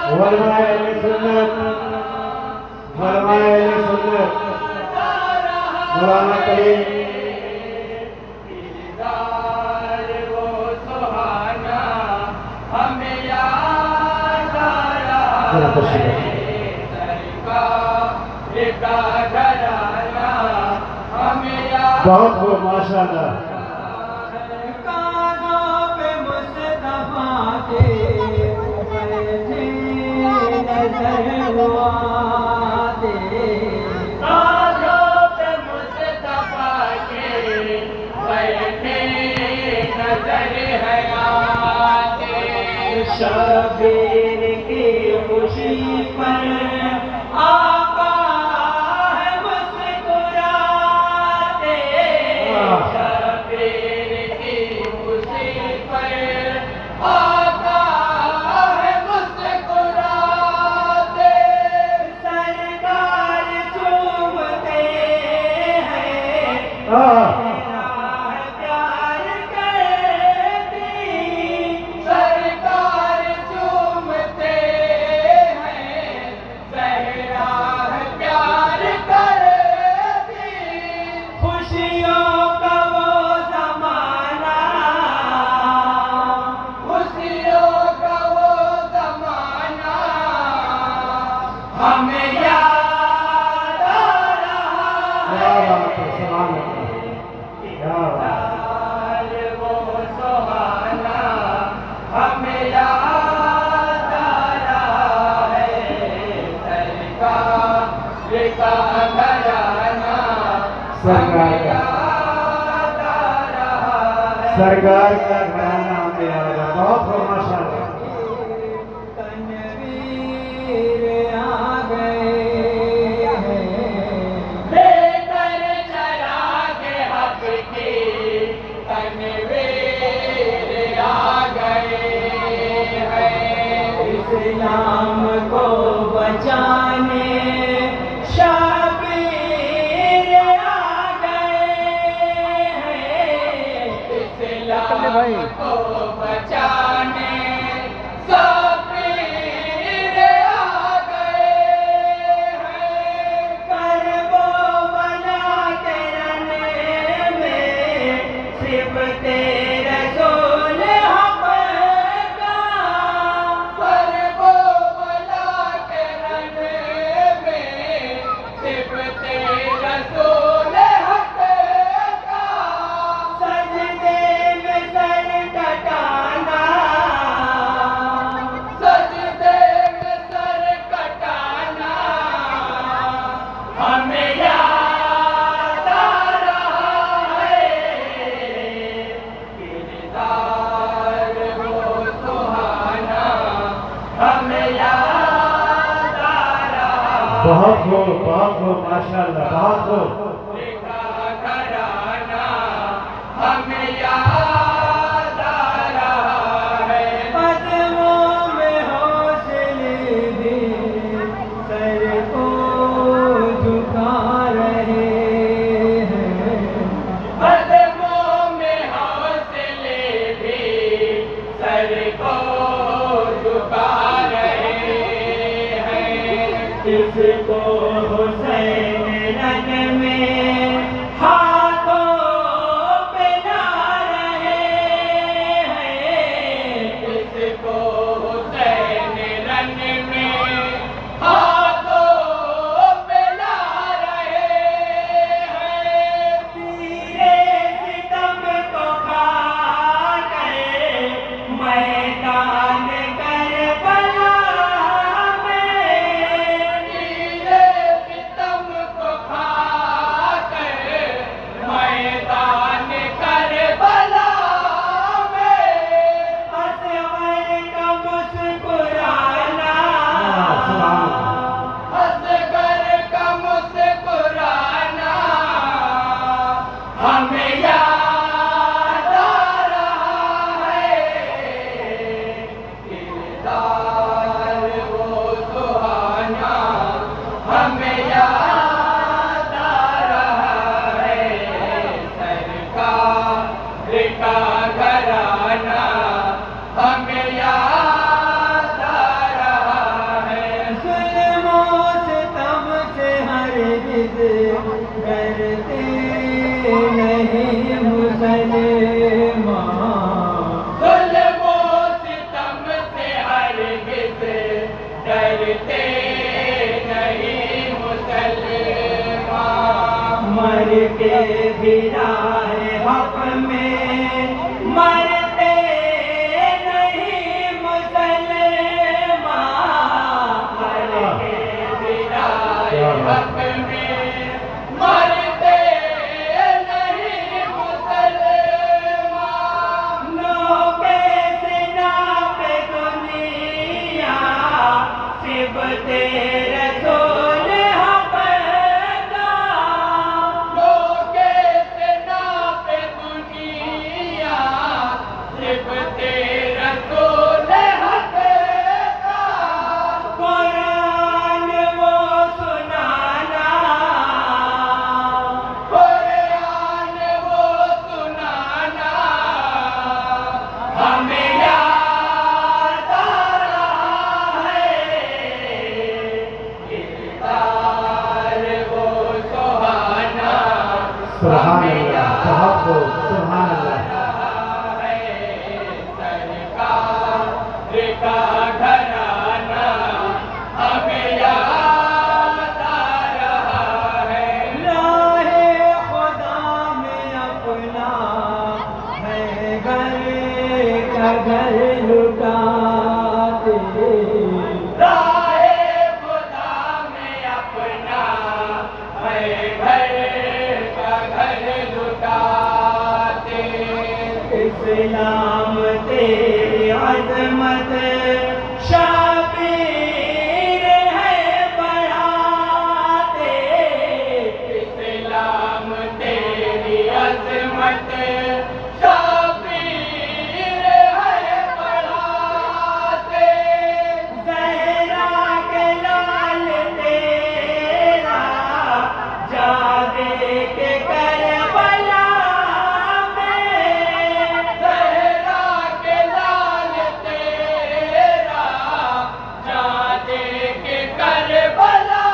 फरमाए सुन्नत फरमाए सुन्नत मौलाना करीम दीदार वो सुहाना हमें याद आ रहा है। सरकार का घराना हमें याद बहुत खूब माशाअल्लाह। कानों पे मुस्तफा के बैठे नजर आते, कानों पे मुस्तफा के बैठे नजर है आते। शबीर की खुशी पर आका है मुस्कुराते। शबीर की खुशी पर आका है मुस्कुराते। सरकार चूमते हैं प्यार करती। सरकार चूमते हैं ज़हरा है प्यार करती। खुशियों का वो ज़माना, खुशियों का वो ज़माना हमें याद आ रहा क्या है। बात है, सलाम क्या बात। वो सुहाना हमें याद आ रहा है। सरकार का घराना सरकार हमें का याद आ रहा है। सरकार का घराना हमें याद है। बहुत खूब माशाअल्लाह। तनवीर आ गए हैं लेकर चरागे हक की। तनवीर आ गए हैं इस्लाम को बचाने। शबीर आ गए हैं इस्लाम को बचाने। शबीर आ गए हैं करबो बला के रने में। सिर्फ तेरे रसूल हक़ का करबो बला के रने में। सिर्फ तेरे रसूल हक़ का सजदे में सर कटाना। सजदे में सर कटाना हमें याद आ रहा है। किरदार वो सुहाना हमें याद आ रहा है। बहुत खूब माशाअल्लाह। बहुत खूब। का घराना हमें याद आ रहा है। कदमों में हौसले भी सर को झुका रहे हैं। कदमों में हौसले भी सर को झुका रहे हैं। किसको हुसैन रंग में हाथों पे ला रहे हैं। किसको हुसैन रंग में हाथों पे ला रहे हैं। तीरे सितम को खा गए मैदान करबला में। तीरे मरते नहीं मुसलमान, मर के भी राह हक में मरते नहीं मुसलमान, मर के भी राह हक में मरते नहीं मुसलमान। नौके से नापे दुनिया सिबते रसूल हक का, लोगे से नापे दुनिया सिबते रसूल हक का। कुरान वो सुनाना, कुरान वो सुनाना हमें याद आ रहा है, किरदार वो सुहाना सुभान हमें अल्लाह, याद बहुत खूब, सुभान अल्लाह। आ रहा है। सरकार का घराना हमें याद आ रहा है। राहे खुदा में अपना है घर का घर लुटाते, राहे खुदा में अपना है घर का घर लुटाते। इस्लाम तेरी अजमत शाबीर है बढ़ाते, इस्लाम तेरी अज़मत शाबीर है बढ़ाते। ज़हरा के लाल तेरा जादे के करबला में, ज़हरा के लाल तेरा जादे के करबला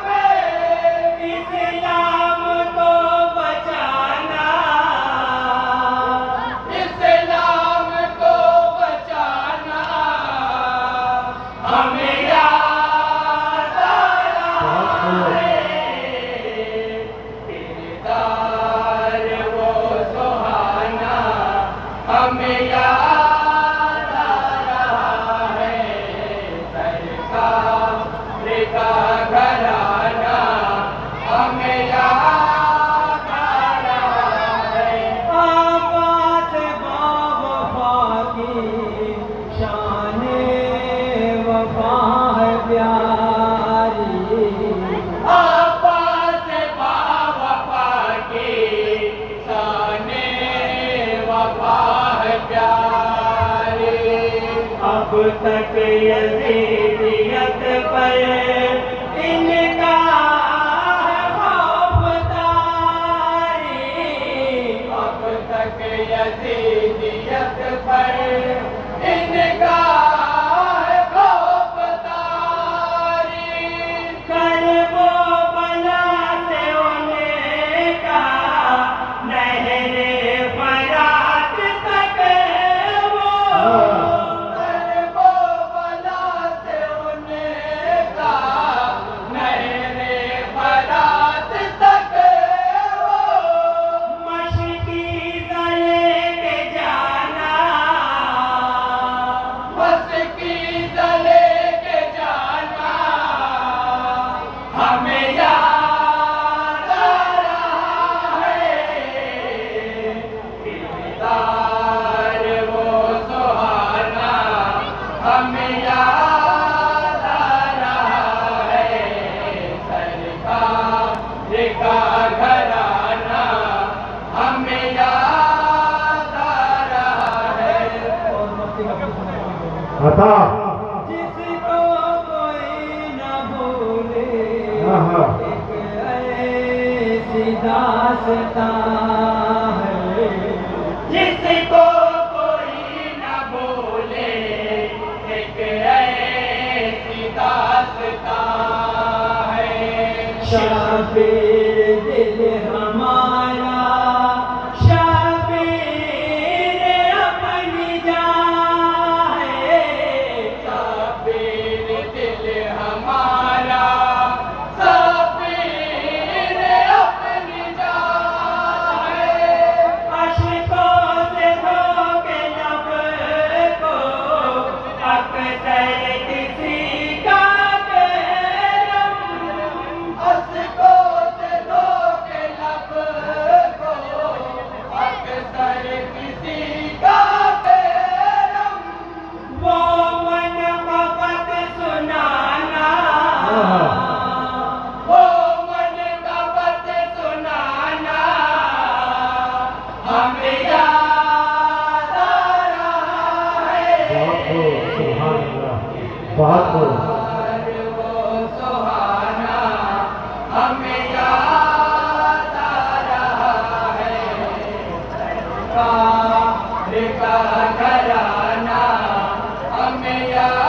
में। इस्लाम को बचाना, इस्लाम को बचाना हमें याद आ रहा है, किरदार वो सुहाना हमें याद आ रहा है। सरकार का घराना हमें याद आ रहा है। आबाद बावफा की शान वफा है प्यारी, आबाद बावफा की शाने वफा है प्यारी। अब तक यजीदियत पर इनका है खौफदारी, अब तक यजीदियत पर इनका है खौफदारी। करबो बला से उनका नहरे फरात तक वो, करबो बला से उनका नहरे फरात तक वो। मशकी गले के जाना, मस्की दले के जाना हमें याद आ रहा है, किरदार वो सुहाना हमें याद आ रहा है। सरकार का घराना हमें याद आ रहा है। बता जिसको कोई न भूले, एक ऐसी दास्तां है, जिसको कोई न बोले एक ऐसी दास्तां है। शाबीर दिल हमारा, शाबीर अपनी जान है, शाबीर दिल सुभान अल्लाह, बहुत खूब। वो सुहाना हमें याद आ रहा है, सरकार का घराना हमें याद